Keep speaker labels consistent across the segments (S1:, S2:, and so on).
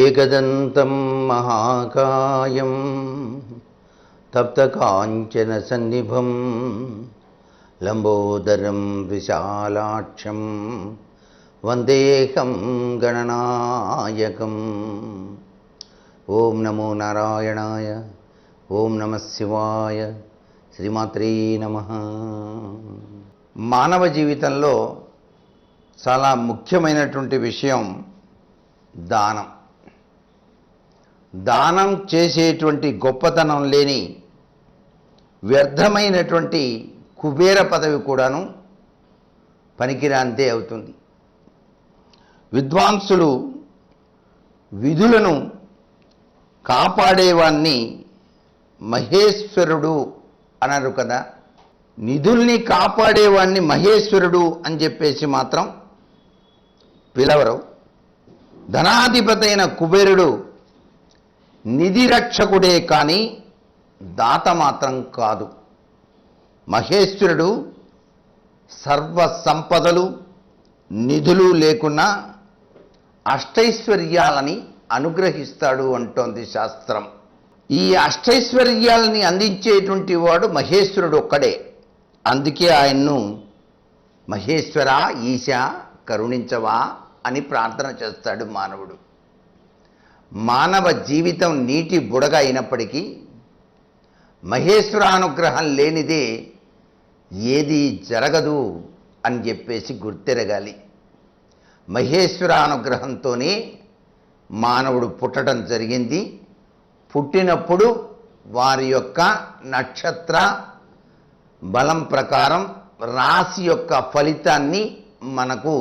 S1: एकदन्तं महाकायं तप्तकाञ्चनसन्निभं लम्बोदरं विशालाक्षं वन्देऽहं गणनायकम्। ఓం నమో నారాయణాయ, ఓం నమః శివాయ, శ్రీమాత్రే నమః. మానవ జీవితంలో చాలా ముఖ్యమైనటువంటి విషయం దానం. దానం చేసేటువంటి గొప్పతనం లేని వ్యర్థమైనటువంటి కుబేర పదవి కూడాను పనికిరాంతే అవుతుంది. విద్వాంసులు విధులను కాపాడేవాన్ని మహేశ్వరుడు అనరు కదా. నిధుల్ని కాపాడేవాన్ని మహేశ్వరుడు అని చెప్పేసి మాత్రం పిలవరు. ధనాధిపతైన కుబేరుడు నిధి రక్షకుడే కానీ దాత మాత్రం కాదు. మహేశ్వరుడు సర్వ సంపదలు నిధులు లేకున్నా అష్టైశ్వర్యాలని అనుగ్రహిస్తాడు అంటోంది శాస్త్రం. ఈ అష్టైశ్వర్యాలని అందించేటువంటి వాడు మహేశ్వరుడు ఒక్కడే. అందుకే ఆయన్ను మహేశ్వర ఈశ కరుణించవా అని ప్రార్థన చేస్తాడు మానవుడు. మానవ జీవితం నీటి బుడగ అయినప్పటికీ మహేశ్వరానుగ్రహం లేనిదే ఏది జరగదు అని చెప్పేసి గుర్తెరగాలి. మహేశ్వరానుగ్రహంతోనే మానవుడు పుట్టడం జరిగింది. పుట్టినప్పుడు వారి యొక్క నక్షత్ర బలం ప్రకారం రాశి యొక్క ఫలితాన్ని మనకు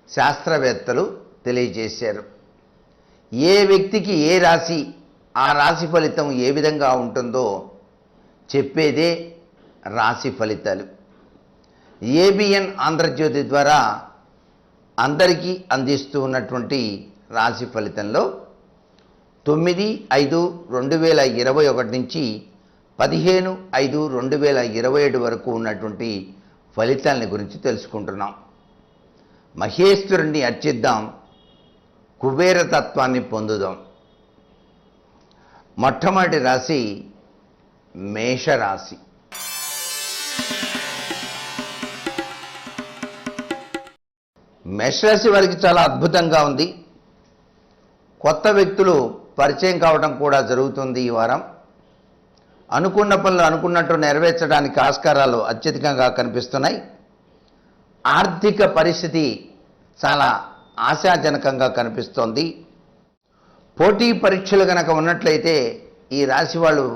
S1: శాస్త్రవేత్తలు తెలియజేశారు. ఏ వ్యక్తికి ఏ రాశి, ఆ రాశి ఫలితం ఏ విధంగా ఉంటుందో చెప్పేదే రాశి ఫలితాలు. ఏబిఎన్ ఆంధ్రజ్యోతి ద్వారా అందరికీ అందిస్తూ ఉన్నటువంటి రాశి ఫలితంలో 9/5/2021 నుంచి 15/5/2027 వరకు ఉన్నటువంటి ఫలితాలని గురించి తెలుసుకుంటున్నాం. మహేశ్వరుణ్ణి అర్చిద్దాం, కుబేర తత్వాన్ని పొందుదాం. మొట్టమొదటి రాశి మేషరాశి. మేషరాశి వారికి చాలా అద్భుతంగా ఉంది. కొత్త వ్యక్తులు పరిచయం కావడం కూడా జరుగుతుంది. ఈ వారం అనుకున్న పనులు అనుకున్నట్టు నెరవేర్చడానికి ఆస్కారాలు అత్యధికంగా కనిపిస్తున్నాయి. ఆర్థిక పరిస్థితి చాలా ఆశాజనకంగా కనిపిస్తోంది. పోటీ పరీక్షలు కనుక ఉన్నట్లయితే ఈ రాశి వాళ్ళు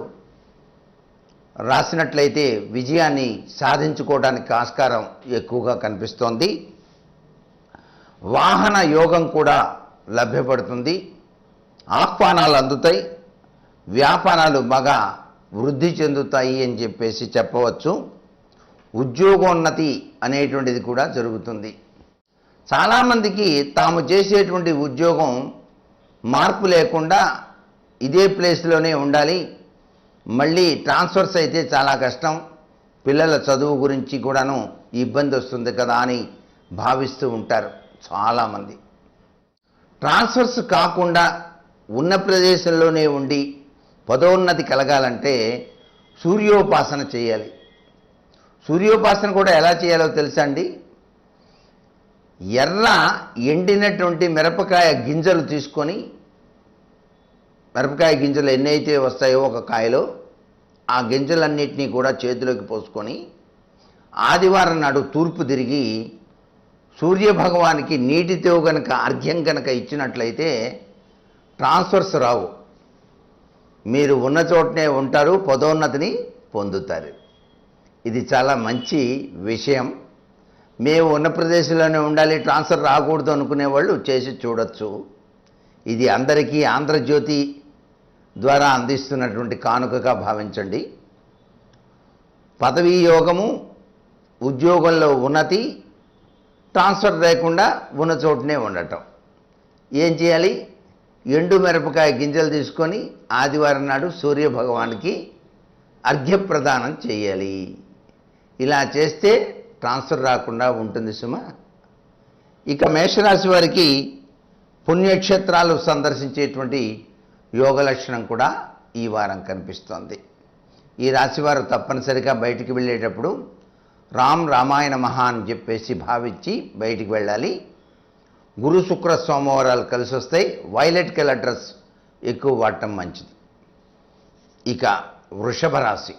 S1: రాసినట్లయితే విజయాన్ని సాధించుకోవడానికి ఆస్కారం ఎక్కువగా కనిపిస్తోంది. వాహన యోగం కూడా లభ్యపడుతుంది. ఆహ్వానాలు అందుతాయి. వ్యాపారాలు బాగా వృద్ధి చెందుతాయి అని చెప్పేసి చెప్పవచ్చు. ఉద్యోగోన్నతి అనేటువంటిది కూడా జరుగుతుంది. చాలామందికి తాము చేసేటువంటి ఉద్యోగం మార్పు లేకుండా ఇదే ప్లేస్లోనే ఉండాలి, మళ్ళీ ట్రాన్స్ఫర్స్ అయితే చాలా కష్టం, పిల్లల చదువు గురించి కూడాను ఇబ్బంది వస్తుంది కదా అని భావిస్తూ ఉంటారు చాలామంది. ట్రాన్స్ఫర్స్ కాకుండా ఉన్న ప్రదేశంలోనే ఉండి పదోన్నతి కలగాలంటే సూర్యోపాసన చేయాలి. సూర్యోపాసన కూడా ఎలా చేయాలో తెలుసా అండి? ఎండినటువంటి మిరపకాయ గింజలు తీసుకొని, మిరపకాయ గింజలు ఎన్నైతే వస్తాయో ఒక కాయలో ఆ గింజలన్నింటినీ కూడా చేతిలోకి పోసుకొని ఆదివారం నాడు తూర్పు తిరిగి సూర్యభగవానికి నీటితో గనక అర్ఘ్యం కనుక ఇచ్చినట్లయితే ట్రాన్స్ఫర్స్ రావు. మీరు ఉన్న చోటనే ఉంటారు, పదోన్నతిని పొందుతారు. ఇది చాలా మంచి విషయం. మేము ఉన్న ప్రదేశంలోనే ఉండాలి, ట్రాన్స్ఫర్ రాకూడదు అనుకునే వాళ్ళు చేసి చూడొచ్చు. ఇది అందరికీ ఆంధ్రజ్యోతి ద్వారా అందిస్తున్నటువంటి కానుకగా భావించండి. పదవీ యోగము, ఉద్యోగంలో ఉన్నతి, ట్రాన్స్ఫర్ లేకుండా ఉన్న చోటనే ఉండటం. ఏం చేయాలి? ఎండు మిరపకాయ గింజలు తీసుకొని ఆదివారం నాడు సూర్యభగవానికి అర్ఘ్యప్రదానం చేయాలి. ఇలా చేస్తే ట్రాన్స్ఫర్ రాకుండా ఉంటుంది సుమా. ఇక మేషరాశి వారికి పుణ్యక్షేత్రాలు సందర్శించేటువంటి యోగ లక్షణం కూడా ఈ వారం కనిపిస్తోంది. ఈ రాశివారు తప్పనిసరిగా బయటికి వెళ్ళేటప్పుడు రామాయణ మహా అని చెప్పేసి భావించి బయటికి వెళ్ళాలి. గురు శుక్ర సోమవారాలు కలిసి వస్తాయి. వైలెట్ కలర్ డ్రెస్ ఎక్కువ వాడటం మంచిది. ఇక వృషభ రాశి.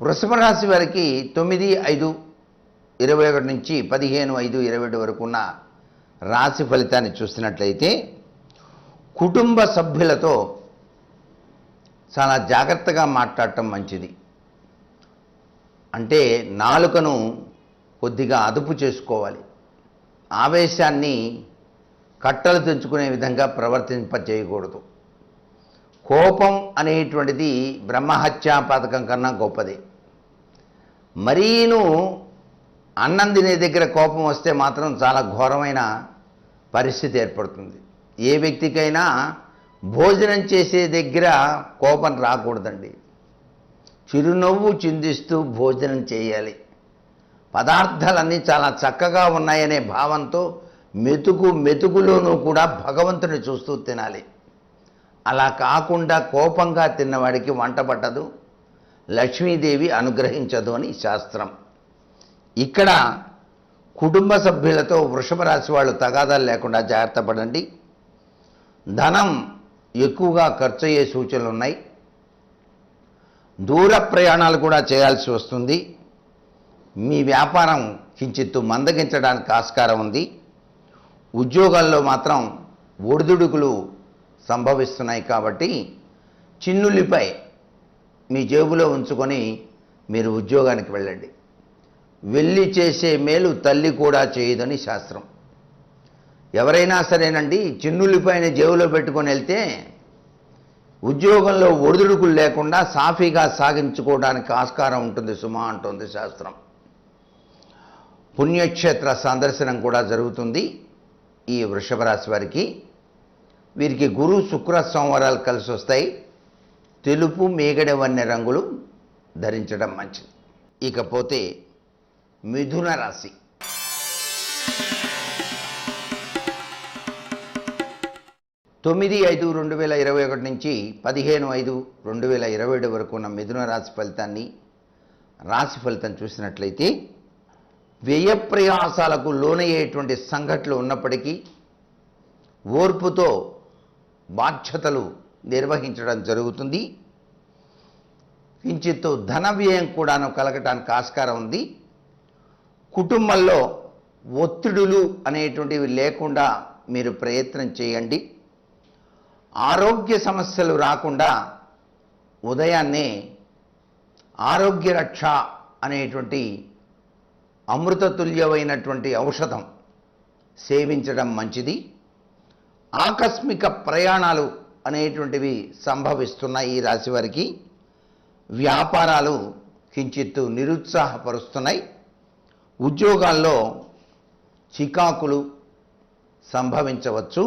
S1: వృషభ రాశి వారికి 9/5/21 నుంచి 15/5/22 వరకు ఉన్న రాశి ఫలితాన్ని చూసినట్లయితే కుటుంబ సభ్యులతో చాలా జాగ్రత్తగా మాట్లాడటం మంచిది. అంటే నాలుకను కొద్దిగా అదుపు చేసుకోవాలి. ఆవేశాన్ని కట్టలు తెంచుకునే విధంగా ప్రవర్తింపజేయకూడదు. కోపం అనేటువంటిది బ్రహ్మహత్యా పథకం కన్నా గొప్పది. మరీను అన్నం తినే దగ్గర కోపం వస్తే మాత్రం చాలా ఘోరమైన పరిస్థితి ఏర్పడుతుంది. ఏ వ్యక్తికైనా భోజనం చేసే దగ్గర కోపం రాకూడదండి. చిరునవ్వు చిందిస్తూ భోజనం పదార్థాలన్నీ చాలా చక్కగా ఉన్నాయనే భావంతో మెతుకులోనూ కూడా భగవంతుని చూస్తూ తినాలి. అలా కాకుండా కోపంగా తిన్నవాడికి వంట పట్టదు, లక్ష్మీదేవి అనుగ్రహించదు అని శాస్త్రం. ఇక్కడ కుటుంబ సభ్యులతో వృషభ రాశి వాళ్ళు తగాదాలు లేకుండా జాగ్రత్త పడండి. ధనం ఎక్కువగా ఖర్చు అయ్యే సూచనలు ఉన్నాయి. దూర ప్రయాణాలు కూడా చేయాల్సి వస్తుంది. మీ వ్యాపారం కించిత్తు మందగించడానికి ఆస్కారం ఉంది. ఉద్యోగాల్లో మాత్రం ఒడిదుడుకులు సంభవిస్తున్నాయి కాబట్టి చిన్నుల్లిపై మీ జేబులో ఉంచుకొని మీరు ఉద్యోగానికి వెళ్ళండి. వెళ్ళి చేసే మేలు తల్లి కూడా చేయదని శాస్త్రం. ఎవరైనా సరేనండి చిన్నుల్లిపైన జేబులో పెట్టుకొని వెళ్తే ఉద్యోగంలో ఒడిదుడుకులు లేకుండా సాఫీగా సాగించుకోవడానికి ఆస్కారం ఉంటుంది సుమా అంటుంది శాస్త్రం. పుణ్యక్షేత్ర సందర్శనం కూడా జరుగుతుంది ఈ వృషభ రాశి వారికి. వీరికి గురు శుక్ర సోమవారాలు కలిసి వస్తాయి. తెలుపు మేగడ వన్నె రంగులు ధరించడం మంచిది. ఇకపోతే మిథున రాశి. తొమ్మిది 5/2021 నుంచి 15/5/2022 వరకు ఉన్న మిథున రాశి ఫలితం చూసినట్లయితే వ్యయ ప్రయాసాలకు లోనయ్యేటువంటి సంఘటనలు ఉన్నప్పటికీ ఓర్పుతో బాధ్యతలు నిర్వహించడం జరుగుతుంది. కించిత్తు ధన వ్యయం కూడాను కలగటానికి ఆస్కారం ఉంది. కుటుంబంలో ఒత్తిడులు అనేటువంటివి లేకుండా మీరు ప్రయత్నం చేయండి. ఆరోగ్య సమస్యలు రాకుండా ఉదయాన్నే ఆరోగ్య రక్ష అనేటువంటి అమృతతుల్యమైనటువంటి ఔషధం సేవించడం మంచిది. ఆకస్మిక ప్రయాణాలు అనేటువంటివి సంభవిస్తున్నాయి ఈ రాశి వారికి. వ్యాపారాలు కించిత్తు నిరుత్సాహపరుస్తున్నాయి. ఉద్యోగాల్లో చికాకులు సంభవించవచ్చు.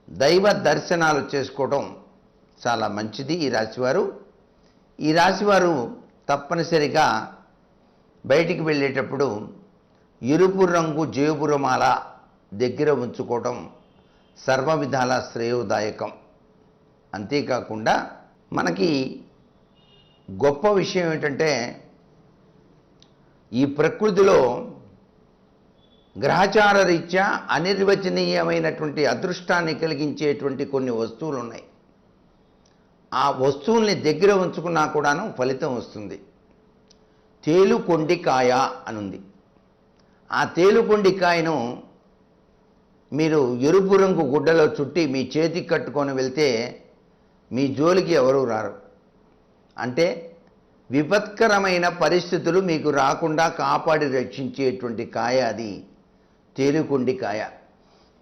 S1: దైవ దర్శనాలు చేసుకోవడం చాలా మంచిది ఈ రాశివారు తప్పనిసరిగా బయటికి వెళ్ళేటప్పుడు ఎరుపు రంగు జేబురమాల దగ్గర ఉంచుకోవడం సర్వ విధాల శ్రేయోదాయకం. అంతేకాకుండా మనకి గొప్ప విషయం ఏంటంటే ఈ ప్రకృతిలో గ్రహచార రీత్యా అనిర్వచనీయమైనటువంటి అదృష్టాన్ని కలిగించేటువంటి కొన్ని వస్తువులు ఉన్నాయి. ఆ వస్తువుల్ని దగ్గర ఉంచుకున్నా కూడాను ఫలితం వస్తుంది. తేలుకొండికాయ అనుంది. ఆ తేలుకొండికాయను మీరు ఎరుపు రంగు గుడ్డలో చుట్టి మీ చేతికి కట్టుకొని వెళ్తే మీ జోలికి ఎవరూ రారు. అంటే విపత్కరమైన పరిస్థితులు మీకు రాకుండా కాపాడి రక్షించేటువంటి కాయ అది తేలుకొండికాయ.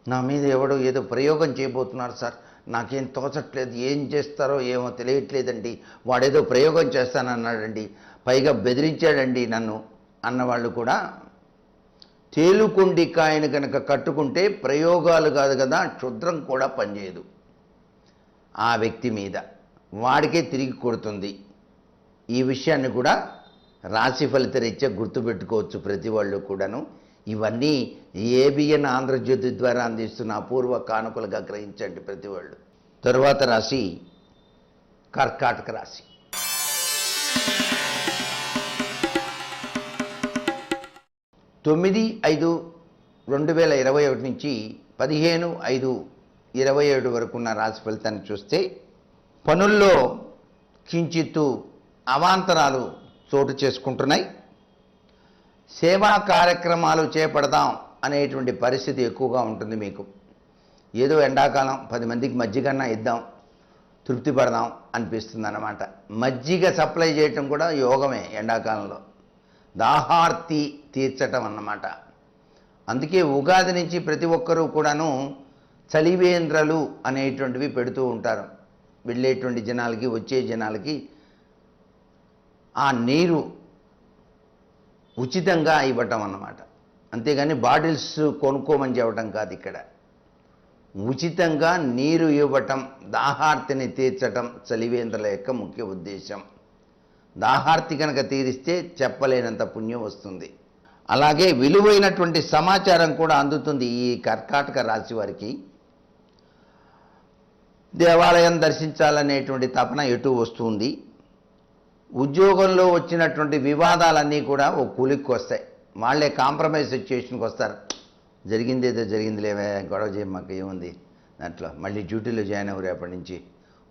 S1: నా మీద ఎవడో ఏదో ప్రయోగం చేయబోతున్నారు సార్, నాకేం తోచట్లేదు, ఏం చేస్తారో ఏమో తెలియట్లేదండి, వాడేదో ప్రయోగం చేస్తానన్నాడండి, పైగా బెదిరించాడండి నన్ను అన్నవాళ్ళు కూడా తేలుకొండికాయను కనుక కట్టుకుంటే ప్రయోగాలు కాదు కదా, క్షుద్రం కూడా పనిచేయదు ఆ వ్యక్తి మీద, వాడికే తిరిగి కొడుతుంది. ఈ విషయాన్ని కూడా రాశి ఫలితరీత్యా గుర్తుపెట్టుకోవచ్చు ప్రతి వాళ్ళు కూడాను. ఇవన్నీ ఏబిఎన్ ఆంధ్రజ్యోతి ద్వారా అందిస్తున్న అపూర్వ కానుకలుగా గ్రహించండి ప్రతి వాళ్ళు. తరువాత రాశి కర్కాటక రాశి. 9/5/2021 నుంచి 15/5/27 వరకు ఉన్న రాశి ఫలితాన్ని చూస్తే, పనుల్లో కించిత్తు అవాంతరాలు చోటు చేసుకుంటున్నాయి. సేవా కార్యక్రమాలు చేపడదాం అనేటువంటి పరిస్థితి ఎక్కువగా ఉంటుంది మీకు. ఏదో ఎండాకాలం 10 మందికి మజ్జిగన్నా ఇద్దాం, తృప్తి పడదాం అనిపిస్తుంది అన్నమాట. మజ్జిగ సప్లై చేయటం కూడా యోగమే ఎండాకాలంలో, దాహార్తి తీర్చటం అన్నమాట. అందుకే ఉగాది నుంచి ప్రతి ఒక్కరూ కూడాను చలివేంద్రలు అనేటువంటివి పెడుతూ ఉంటారు. వెళ్ళేటువంటి జనాలకి, వచ్చే జనాలకి ఆ నీరు ఉచితంగా ఇవ్వటం అన్నమాట. అంతేగాని బాటిల్స్ కొనుక్కోమని చెప్పడం కాదు. ఇక్కడ ఉచితంగా నీరు ఇవ్వటం, దాహార్తిని తీర్చటం చలివేంద్రుల యొక్క ముఖ్య ఉద్దేశం. దాహార్తి కనుక తీరిస్తే చెప్పలేనంత పుణ్యం వస్తుంది. అలాగే విలువైనటువంటి సమాచారం కూడా అందుతుంది ఈ కర్కాటక రాశి వారికి. దేవాలయం దర్శించాలనేటువంటి తపన ఎటు వస్తుంది. ఉద్యోగంలో వచ్చినటువంటి వివాదాలన్నీ కూడా ఓ కూలికి వస్తాయి. వాళ్ళే కాంప్రమైజ్ సిచ్యుయేషన్కి వస్తారు. జరిగిందేదో జరిగిందిలేవే, గొడవ చేయ, మాకు ఏముంది దాంట్లో, మళ్ళీ డ్యూటీలో జాయిన్ అవ్వరు రేపటి నుంచి.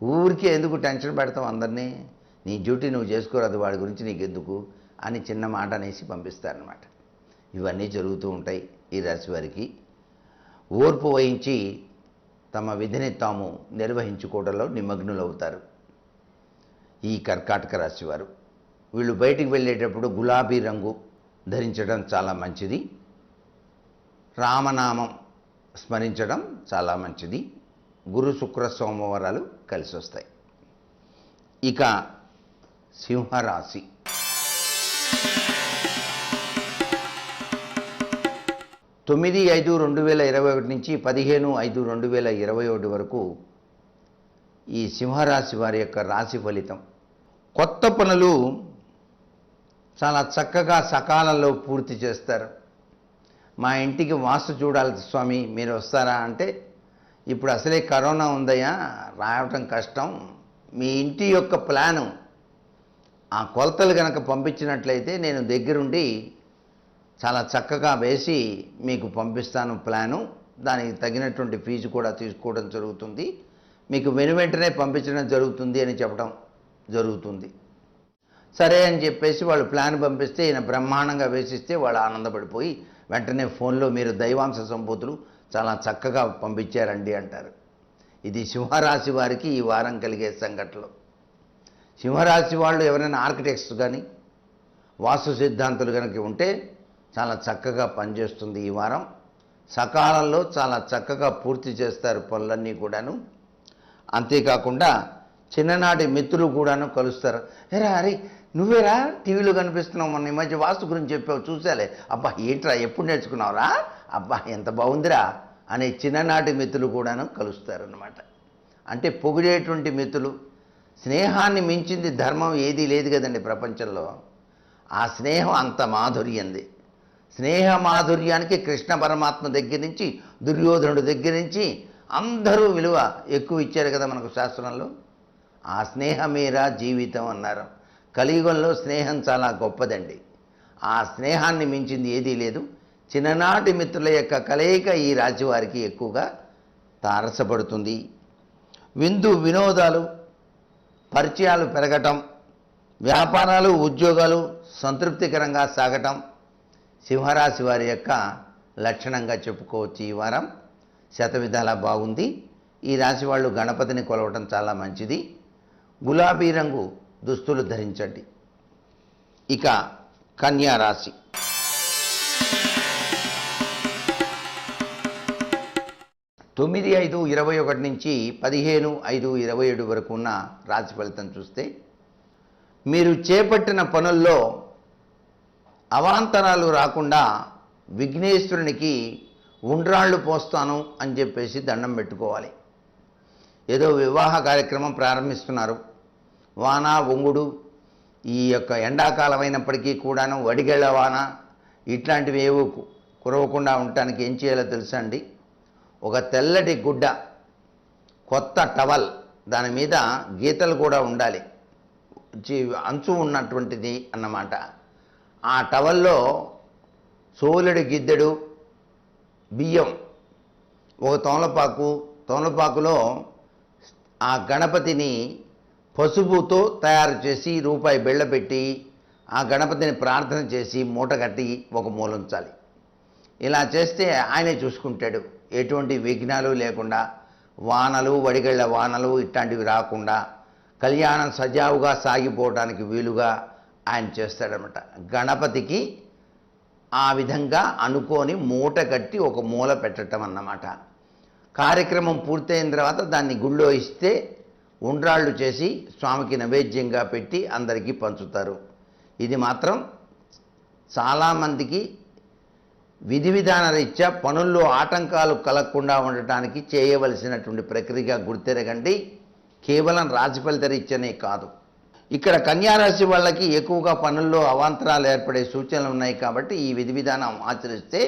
S1: ఊరికే ఎందుకు టెన్షన్ పెడతాం అందరినీ, నీ డ్యూటీ నువ్వు చేసుకోరాదు, వాడి గురించి నీకు ఎందుకు అని చిన్న మాట అనేసి పంపిస్తారనమాట. ఇవన్నీ జరుగుతూ ఉంటాయి ఈ రాశి వారికి. ఓర్పు వహించి తమ విధిని తాము నిర్వహించుకోవడంలో నిమగ్నులవుతారు ఈ కర్కాటక రాశి వారు. వీళ్ళు బయటికి వెళ్ళేటప్పుడు గులాబీ రంగు ధరించడం చాలా మంచిది. రామనామం స్మరించడం చాలా మంచిది. గురు శుక్ర సోమవారాలు కలిసి వస్తాయి. ఇక సింహరాశి. 9/5/2021 నుంచి 15/5/2021 వరకు ఈ సింహరాశి వారి యొక్క రాశి ఫలితం. కొత్త పనులు చాలా చక్కగా సకాలంలో పూర్తి చేస్తారు. మా ఇంటికి వాస్తు చూడాలి స్వామి, మీరు వస్తారా అంటే, ఇప్పుడు అసలే కరోనా ఉందయ్యా, రావటం కష్టం. మీ ఇంటి యొక్క ప్లాను, ఆ కొలతలు కనుక పంపించినట్లయితే నేను దగ్గరుండి చాలా చక్కగా వేసి మీకు పంపిస్తాను ప్లాను. దానికి తగినటువంటి ఫీజు కూడా తీసుకోవడం జరుగుతుంది. మీకు వెంటనే పంపించడం జరుగుతుంది అని చెప్పడం జరుగుతుంది. సరే అని చెప్పేసి వాళ్ళు ప్లాన్ పంపిస్తే ఈయన బ్రహ్మాండంగా వేసిస్తే వాళ్ళు ఆనందపడిపోయి వెంటనే ఫోన్లో మీరు దైవాంశ సంభూతులు చాలా చక్కగా పంపించారండి అంటారు. ఇది సింహరాశి వారికి ఈ వారం కలిగే సంఘటనలు. సింహరాశి వాళ్ళు ఎవరైనా ఆర్కిటెక్ట్స్ కానీ వాస్తు సిద్ధాంతులు కనుక ఉంటే చాలా చక్కగా పనిచేస్తుంది ఈ వారం. సకాలంలో చాలా చక్కగా పూర్తి చేస్తారు పనులన్నీ కూడాను. అంతేకాకుండా చిన్ననాటి మిత్రులు కూడాను కలుస్తారు. ఏరా అరే నువ్వేరా టీవీలో కనిపిస్తున్నావు, మొన్న ఈ మధ్య వాస్తు గురించి చెప్పావు చూసాలే, అబ్బా ఏంట్రా ఎప్పుడు నేర్చుకున్నావురా, అబ్బా ఎంత బాగుందిరా అనే చిన్ననాటి మిత్రులు కూడాను కలుస్తారన్నమాట. అంటే పొగిడేటువంటి మిత్రులు. స్నేహాన్ని మించింది ధర్మం ఏదీ లేదు కదండి ప్రపంచంలో. ఆ స్నేహం అంత మాధుర్యంది. స్నేహ మాధుర్యానికి కృష్ణ పరమాత్మ దగ్గర నుంచి దుర్యోధనుడి దగ్గర నుంచి అందరూ విలువ ఎక్కువ ఇచ్చారు కదా మనకు శాస్త్రంలో. ఆ స్నేహమేరా జీవితం అన్నారు. కలియుగంలో స్నేహం చాలా గొప్పదండి. ఆ స్నేహాన్ని మించింది ఏదీ లేదు. చిన్ననాటి మిత్రుల యొక్క కలయిక ఈ రాశి వారికి ఎక్కువగా తారసపడుతుంది. విందు వినోదాలు, పరిచయాలు పెరగటం, వ్యాపారాలు ఉద్యోగాలు సంతృప్తికరంగా సాగటం సింహరాశి వారి యొక్క లక్షణంగా చెప్పుకోవచ్చు. ఈ వారం శతవిధాలా బాగుంది. ఈ రాశి వాళ్ళు గణపతిని కొలవటం చాలా మంచిది. గులాబీ రంగు దుస్తులు ధరించండి. ఇక కన్యా రాశి. 9/5/21 నుంచి 15/5/27 వరకు ఉన్న రాశి ఫలితం చూస్తే, మీరు చేపట్టిన పనుల్లో అవాంతరాలు రాకుండా విఘ్నేశ్వరునికి ఉండ్రాళ్ళు పోస్తాను అని చెప్పేసి దండం పెట్టుకోవాలి. ఏదో వివాహ కార్యక్రమం ప్రారంభిస్తున్నారు, వాన ఒంగుడు ఈ యొక్క ఎండాకాలం అయినప్పటికీ కూడాను వడిగళ్ళ వాన ఇట్లాంటివి ఏవో కురవకుండా ఉండటానికి ఏం చేయాలో తెలుసా అండి? ఒక తెల్లటి గుడ్డ, కొత్త టవల్, దాని మీద గీతలు కూడా ఉండాలి, అంచు ఉన్నటువంటిది అన్నమాట. ఆ టవల్లో సోలెడు గిద్దెడు బియ్యం, ఒక తోమలపాకులో ఆ గణపతిని పసుపుతో తయారు చేసి రూపాయి బిళ్ళ పెట్టి ఆ గణపతిని ప్రార్థన చేసి మూట కట్టి ఒక మూలంచాలి. ఇలా చేస్తే ఆయనే చూసుకుంటాడు, ఎటువంటి విఘ్నాలు లేకుండా, వానలు వడిగళ్ళ వానలు ఇట్లాంటివి రాకుండా కళ్యాణం సజావుగా సాగిపోవడానికి వీలుగా ఆయన చేస్తాడనమాట. గణపతికి ఆ విధంగా అనుకొని మూట కట్టి ఒక మూల పెట్టడం అన్నమాట. కార్యక్రమం పూర్తయిన తర్వాత దాన్ని గుళ్ళో ఇస్తే ఉండ్రాళ్ళు చేసి స్వామికి నైవేద్యంగా పెట్టి అందరికీ పంచుతారు. ఇది మాత్రం చాలామందికి విధి విధాన రీత్యా పనుల్లో ఆటంకాలు కలగకుండా ఉండటానికి చేయవలసినటువంటి ప్రక్రియగా గుర్తెరగండి. కేవలం రాశి ఫలిత రీత్యానే కాదు. ఇక్కడ కన్యారాశి వాళ్ళకి ఎక్కువగా పనుల్లో అవాంతరాలు ఏర్పడే సూచనలు ఉన్నాయి కాబట్టి ఈ విధి విధానం ఆచరిస్తే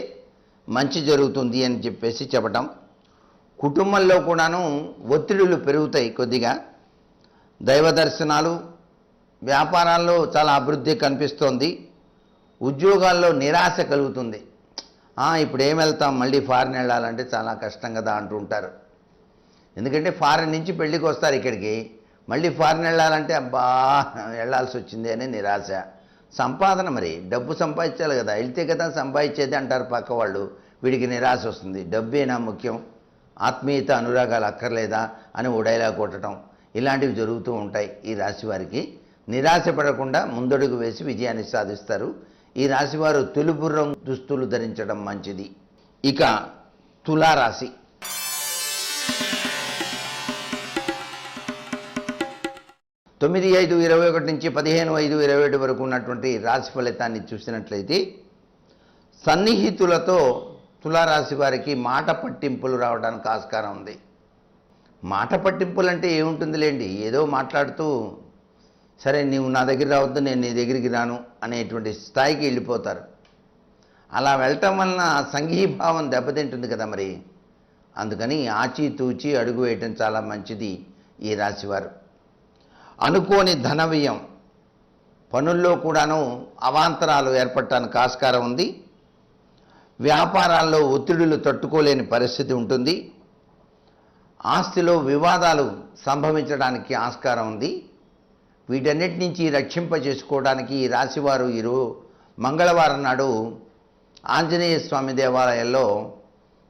S1: మంచి జరుగుతుంది అని చెప్పేసి చెప్పటం. కుటుంబంలో కూడాను ఒత్తిడులు పెరుగుతాయి కొద్దిగా. దైవ దర్శనాలు, వ్యాపారాల్లో చాలా అభివృద్ధి కనిపిస్తోంది. ఉద్యోగాల్లో నిరాశ కలుగుతుంది. ఇప్పుడు ఏం వెళ్తాం, మళ్ళీ ఫారిన్ వెళ్ళాలంటే చాలా కష్టం కదా అంటుంటారు. ఎందుకంటే ఫారిన్ నుంచి పెళ్ళికి వస్తారు ఇక్కడికి, మళ్ళీ ఫారిన్ వెళ్ళాలంటే అబ్బా వెళ్ళాల్సి వచ్చింది అనే నిరాశ. సంపాదన, మరి డబ్బు సంపాదించాలి కదా, వెళ్తే కదా సంపాదించేది అంటారు పక్క వాళ్ళు. వీడికి నిరాశ వస్తుంది. డబ్బేనా ముఖ్యం, ఆత్మీయత అనురాగాలు అక్కర్లేదా అని ఓ డైలాగ్ కొట్టడం, ఇలాంటివి జరుగుతూ ఉంటాయి. ఈ రాశి వారికి నిరాశపడకుండా ముందడుగు వేసి విజయాన్ని సాధిస్తారు. ఈ రాశివారు తెలుపు రంగు దుస్తులు ధరించడం మంచిది. ఇక తులారాశి. తొమ్మిది 5/21 నుంచి 15/5/27 వరకు ఉన్నటువంటి రాశి ఫలితాన్ని చూసినట్లయితే సన్నిహితులతో తులారాశి వారికి మాట పట్టింపులు రావడానికి ఆస్కారం ఉంది. మాట పట్టింపులు అంటే ఏముంటుందిలేండి, ఏదో మాట్లాడుతూ సరే నీవు నా దగ్గర రావద్దు, నేను నీ దగ్గరికి రాను అనేటువంటి స్థాయికి వెళ్ళిపోతారు. అలా వెళ్ళటం వలన సంఘీభావం దెబ్బతింటుంది కదా మరి. అందుకని ఆచితూచి అడుగు వేయటం చాలా మంచిది ఈ రాశివారు. అనుకోని ధన వ్యయం, పనుల్లో కూడాను అవాంతరాలు ఏర్పడటానికి ఆస్కారం ఉంది. వ్యాపారాల్లో ఒత్తిడులు తట్టుకోలేని పరిస్థితి ఉంటుంది. ఆస్తిలో వివాదాలు సంభవించడానికి ఆస్కారం ఉంది. వీటన్నిటి నుంచి రక్షింపజేసుకోవడానికి ఈ రాశివారు మంగళవారం నాడు ఆంజనేయ స్వామి దేవాలయంలో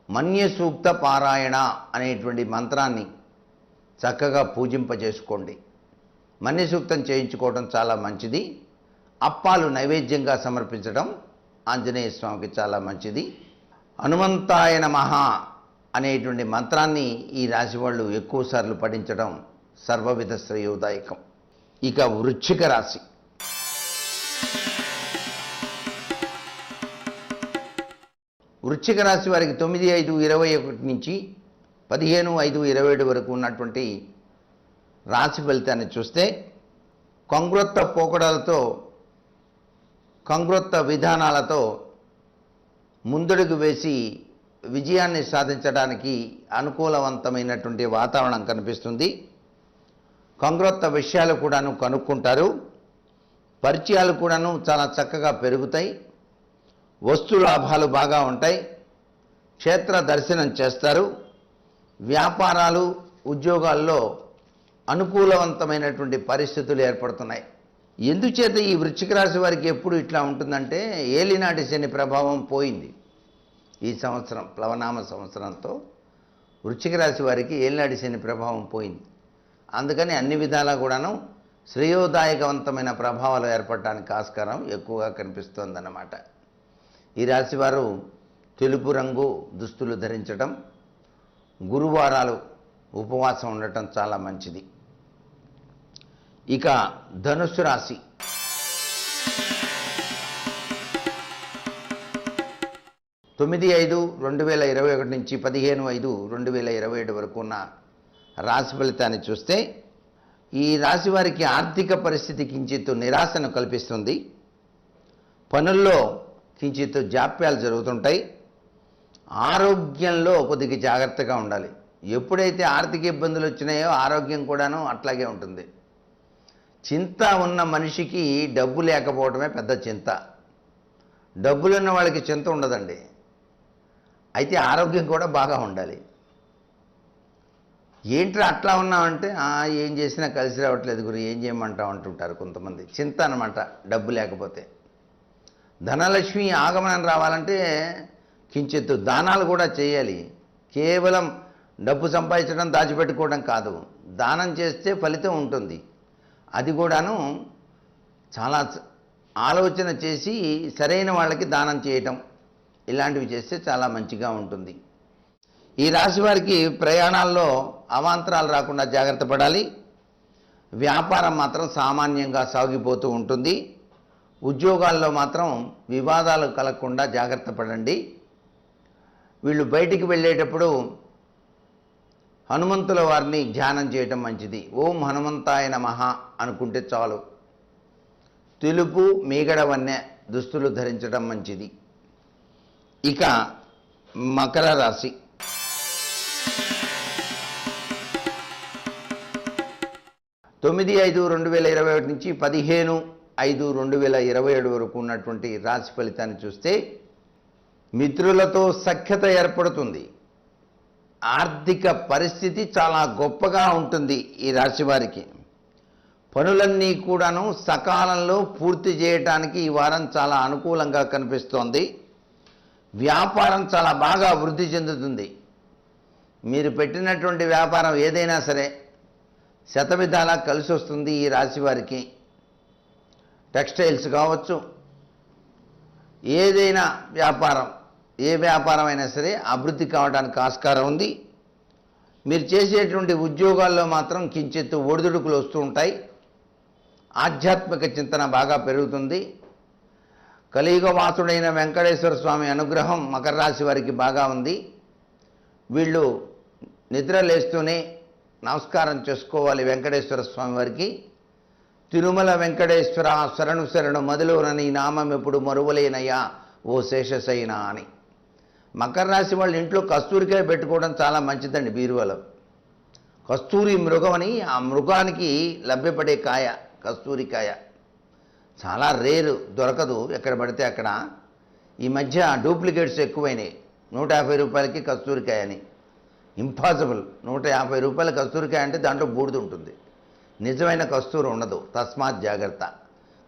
S1: మన్య సూక్త పారాయణ అనేటువంటి మంత్రాన్ని చక్కగా పూజింపజేసుకోండి. మన్య సూక్తం చేయించుకోవడం చాలా మంచిది. అప్పాలు నైవేద్యంగా సమర్పించడం ఆంజనేయ స్వామికి చాలా మంచిది. హనుమంతాయ నమః అనేటువంటి మంత్రాన్ని ఈ రాశి వాళ్ళు ఎక్కువసార్లు పఠించడం సర్వవిధ శ్రేయోదాయకం. ఇక వృశ్చిక రాశి. వృశ్చిక రాశి వారికి 9/5/21 నుంచి 15/5/27 వరకు ఉన్నటువంటి రాశి ఫలితాన్ని చూస్తే కంగ్రొత్త పోకడలతో, కంగ్రొత్త విధానాలతో ముందడుగు వేసి విజయాన్ని సాధించడానికి అనుకూలవంతమైనటువంటి వాతావరణం కనిపిస్తుంది. కంగ్రొత్త విషయాలు కూడాను కనుక్కుంటారు. పరిచయాలు కూడాను చాలా చక్కగా పెరుగుతాయి. వస్తు లాభాలు బాగా ఉంటాయి. క్షేత్ర దర్శనం చేస్తారు. వ్యాపారాలు, ఉద్యోగాల్లో అనుకూలవంతమైనటువంటి పరిస్థితులు ఏర్పడుతున్నాయి. ఎందుచేత ఈ వృశ్చిక రాశి వారికి ఎప్పుడు ఇట్లా ఉంటుందంటే ఏలినాటి శని ప్రభావం పోయింది. ఈ సంవత్సరం ప్లవనామ సంవత్సరంతో వృశ్చిక రాశి వారికి ఏలినాటి శని ప్రభావం పోయింది. అందుకని అన్ని విధాలా కూడాను శ్రేయోదాయకవంతమైన ప్రభావాలు ఏర్పడటానికి ఆస్కారం ఎక్కువగా కనిపిస్తోందన్నమాట. ఈ రాశివారు తెలుపు రంగు దుస్తులు ధరించడం, గురువారాలు ఉపవాసం ఉండటం చాలా మంచిది. ఇక ధనుస్సు రాశి. తొమ్మిది 5/2021 నుంచి 15/5/2027 వరకు ఉన్న రాశి ఫలితాన్ని చూస్తే ఈ రాశి వారికి ఆర్థిక పరిస్థితి కించిత్తు నిరాశను కల్పిస్తుంది. పనుల్లో కించిత్తు జాప్యాలు జరుగుతుంటాయి. ఆరోగ్యంలో కొద్దిగా జాగ్రత్తగా ఉండాలి. ఎప్పుడైతే ఆర్థిక ఇబ్బందులు వచ్చినాయో ఆరోగ్యం కూడాను అట్లాగే ఉంటుంది. చింత ఉన్న మనిషికి డబ్బు లేకపోవడమే పెద్ద చింత. డబ్బులున్న వాళ్ళకి చింత ఉండదండి. అయితే ఆరోగ్యం కూడా బాగా ఉండాలి. ఏంట్రా అట్లా ఉన్నామంటే ఏం చేసినా కలిసి రావట్లేదు గురు, ఏం చేయమంటావు అంటుంటారు కొంతమంది. చింత అనమాట డబ్బు లేకపోతే. ధనలక్ష్మి ఆగమనం రావాలంటే కించిత్తు దానాలు కూడా చేయాలి. కేవలం డబ్బు సంపాదించడం దాచిపెట్టుకోవడం కాదు, దానం చేస్తే ఫలితం ఉంటుంది. అది కూడాను చాలా ఆలోచన చేసి సరైన వాళ్ళకి దానం చేయటం, ఇలాంటివి చేస్తే చాలా మంచిగా ఉంటుంది. ఈ రాశి వారికి ప్రయాణాల్లో అవాంతరాలు రాకుండా జాగ్రత్త పడాలి. వ్యాపారం మాత్రం సామాన్యంగా సాగిపోతూ ఉంటుంది. ఉద్యోగాల్లో మాత్రం వివాదాలు కలగకుండా జాగ్రత్త పడండి. వీళ్ళు బయటికి వెళ్ళేటప్పుడు హనుమంతుల వారిని ధ్యానం చేయటం మంచిది. ఓం హనుమంతాయ నమః అనుకుంటే చాలు. తెలుపు మీగడ వన్నె దుస్తులు ధరించడం మంచిది. ఇక మకర రాశి. తొమ్మిది 5/2021 నుంచి 15/5/2027 వరకు ఉన్నటువంటి రాశి ఫలితాన్ని చూస్తే మిత్రులతో సఖ్యత ఏర్పడుతుంది. ఆర్థిక పరిస్థితి చాలా గొప్పగా ఉంటుంది ఈ రాశి వారికి. పనులన్నీ కూడాను సకాలంలో పూర్తి చేయడానికి ఈ వారం చాలా అనుకూలంగా కనిపిస్తోంది. వ్యాపారం చాలా బాగా వృద్ధి చెందుతుంది. మీరు పెట్టినటువంటి వ్యాపారం ఏదైనా సరే శతవిధాలా కలిసి వస్తుంది ఈ రాశి వారికి. టెక్స్టైల్స్ కావచ్చు, ఏదైనా వ్యాపారం, ఏ వ్యాపారం అయినా సరే అభివృద్ధి కావడానికి ఆస్కారం ఉంది. మీరు చేసేటువంటి ఉద్యోగాల్లో మాత్రం కించిత్తు ఒడిదుడుకులు వస్తూ ఉంటాయి. ఆధ్యాత్మిక చింతన బాగా పెరుగుతుంది. కలియుగవాసుడైన వెంకటేశ్వర స్వామి అనుగ్రహం మకర రాశి వారికి బాగా ఉంది. వీళ్ళు నిద్ర లేస్తూనే నమస్కారం చేసుకోవాలి వెంకటేశ్వర స్వామి వారికి. తిరుమల వెంకటేశ్వర శరణు శరణు మదిలోనని నామం ఎప్పుడు మరువలేనయ్యా ఓ శేషశయన అని. మకర రాశి వాళ్ళ ఇంట్లో కస్తూరికాయ పెట్టుకోవడం చాలా మంచిదండి. బీరువాలో కస్తూరి మృగం అని, ఆ మృగానికి లభ్యపడే కాయ కస్తూరికాయ చాలా రేరు, దొరకదు ఎక్కడ పడితే అక్కడ. ఈ మధ్య డూప్లికేట్స్ ఎక్కువైనాయి. 150 రూపాయలకి కస్తూరికాయ అని. ఇంపాసిబుల్. 150 రూపాయల కస్తూరికాయ అంటే దాంట్లో బూడిద ఉంటుంది, నిజమైన కస్తూరి ఉండదు. తస్మాత్ జాగ్రత్త.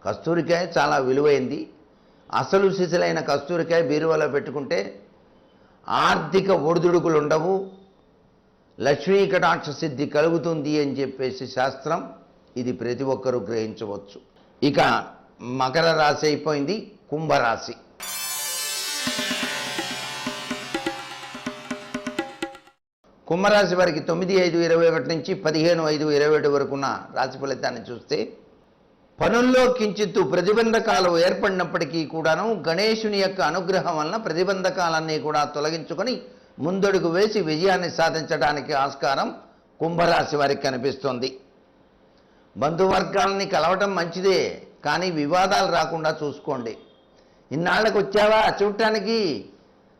S1: కస్తూరికాయ చాలా విలువైంది. అసలు సిసలైన కస్తూరికాయ బీరువాలో పెట్టుకుంటే ఆర్థిక ఒడిదుడుకులు ఉండవు, లక్ష్మీ కటాక్ష సిద్ధి కలుగుతుంది అని చెప్పేసి శాస్త్రం. ఇది ప్రతి ఒక్కరూ గ్రహించవచ్చు. ఇక మకర రాశి అయిపోయింది. కుంభరాశి. కుంభరాశి వారికి 9/5/21 నుంచి 15/5/27 వరకు ఉన్న రాశి ఫలితాన్ని చూస్తే పనుల్లో కించిత్తు ప్రతిబంధకాలు ఏర్పడినప్పటికీ కూడాను గణేశుని యొక్క అనుగ్రహం వలన ప్రతిబంధకాలన్నీ కూడా తొలగించుకొని ముందడుగు వేసి విజయాన్ని సాధించడానికి ఆస్కారం కుంభరాశి వారికి కనిపిస్తోంది. బంధువర్గాలని కలవటం మంచిదే, కానీ వివాదాలు రాకుండా చూసుకోండి. ఇన్నాళ్ళకు వచ్చావా చూడటానికి,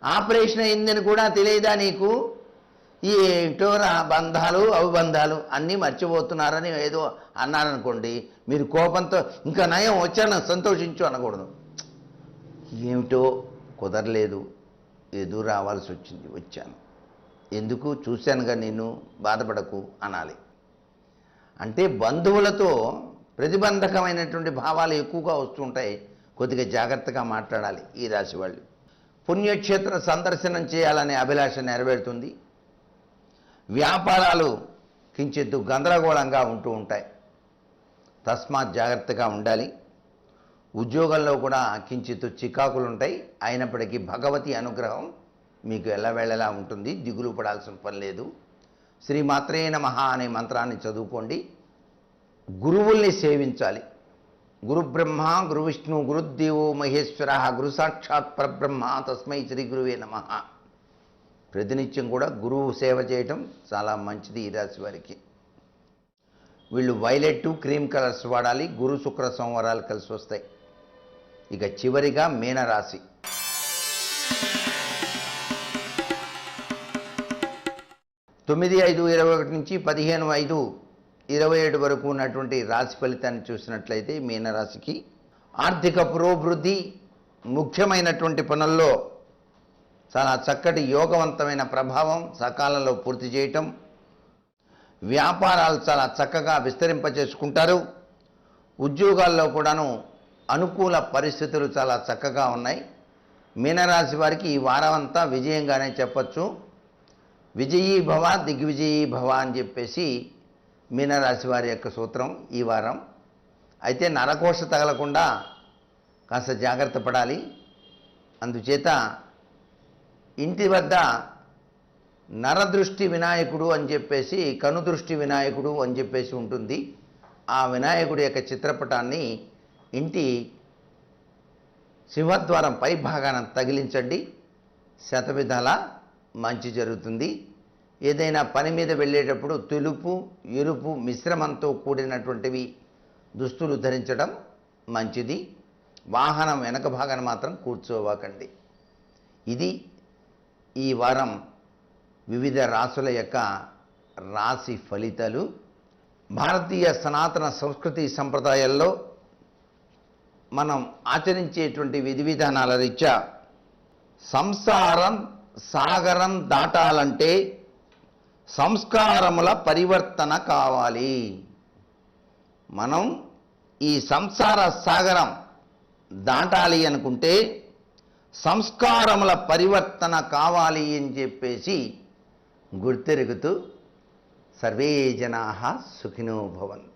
S1: ఆపరేషన్ అయిందని కూడా తెలియదా నీకు? ఈ ఏంటోరా బంధాలు అవిబంధాలు అన్నీ మర్చిపోతున్నారని ఏదో అన్నారనుకోండి, మీరు కోపంతో ఇంకా నయం వచ్చాను సంతోషించు అనకూడదు. ఏమిటో కుదరలేదు, ఎదురు రావాల్సి వచ్చింది, వచ్చాను, ఎందుకు చూశానుగా నిన్ను, బాధపడకు అనాలి. అంటే బంధువులతో ప్రతిబంధకమైనటువంటి భావాలు ఎక్కువగా వస్తుంటాయి. కొద్దిగా జాగ్రత్తగా మాట్లాడాలి ఈ రాశి వాళ్ళు. పుణ్యక్షేత్ర సందర్శనం చేయాలనే అభిలాష నెరవేరుతుంది. వ్యాపారాలు కించిత్తు గందరగోళంగా ఉంటూ ఉంటాయి. తస్మాత్ జాగ్రత్తగా ఉండాలి. ఉద్యోగంలో కూడా కించిత్తు చికాకులు ఉంటాయి. అయినప్పటికీ భగవతి అనుగ్రహం మీకు ఎల్లవేళలా ఉంటుంది. దిగులు పడాల్సిన పని లేదు. శ్రీమాత్రే నమః అనే మంత్రాన్ని చదువుకోండి. గురువుల్ని సేవించాలి. గురు బ్రహ్మ గురు విష్ణు గురుదేవో మహేశ్వర గురు సాక్షాత్ పరబ్రహ్మ తస్మై శ్రీ గురువే నమః. ప్రతినిత్యం కూడా గురువు సేవ చేయటం చాలా మంచిది ఈ రాశి వారికి. వీళ్ళు వైలెట్ క్రీమ్ కలర్స్ వాడాలి. గురు శుక్ర సోమవారాలు కలిసి వస్తాయి. ఇక చివరిగా మీనరాశి. తొమ్మిది 5/21 నుంచి 15/5/27 వరకు ఉన్నటువంటి రాశి ఫలితాన్ని చూసినట్లయితే మీనరాశికి ఆర్థిక పురోభివృద్ధి, ముఖ్యమైనటువంటి పనుల్లో చాలా చక్కటి యోగవంతమైన ప్రభావం, సకాలంలో పూర్తి చేయటం, వ్యాపారాలు చాలా చక్కగా విస్తరింపచేసుకుంటారు. ఉద్యోగాల్లో కూడాను అనుకూల పరిస్థితులు చాలా చక్కగా ఉన్నాయి. మీనరాశి వారికి ఈ వారం అంతా విజయంగానే చెప్పచ్చు. విజయీ భవ దిగ్విజయీ భవ అని చెప్పేసి మీనరాశి వారి యొక్క సూత్రం ఈ వారం. అయితే నరకోశ తగలకుండా కాస్త జాగ్రత్త పడాలి. అందుచేత ఇంటి వద్ద నరదృష్టి వినాయకుడు అని చెప్పేసి, కనుదృష్టి వినాయకుడు అని చెప్పేసి ఉంటుంది. ఆ వినాయకుడి యొక్క చిత్రపటాన్ని ఇంటి సింహద్వారం పై భాగాన తగిలించండి. శతవిధాల మంచి జరుగుతుంది. ఏదైనా పని మీద వెళ్ళేటప్పుడు తెలుపు ఎరుపు మిశ్రమంతో కూడినటువంటివి దుస్తులు ధరించడం మంచిది. వాహనం వెనక భాగాన మాత్రం కూర్చోవకండి. ఇది ఈ వారం వివిధ రాశుల యొక్క రాశి ఫలితాలు. భారతీయ సనాతన సంస్కృతి సంప్రదాయాల్లో మనం ఆచరించేటువంటి విధి విధానాల రీత్యా సంసారం సాగరం దాటాలంటే సంస్కారముల పరివర్తన కావాలి. మనం ఈ సంసార సాగరం దాటాలి అనుకుంటే సంస్కారముల పరివర్తన కావాలి అని చెప్పేసి గుర్తెరుగుతూ సర్వే జనాః సుఖినో భవంతు.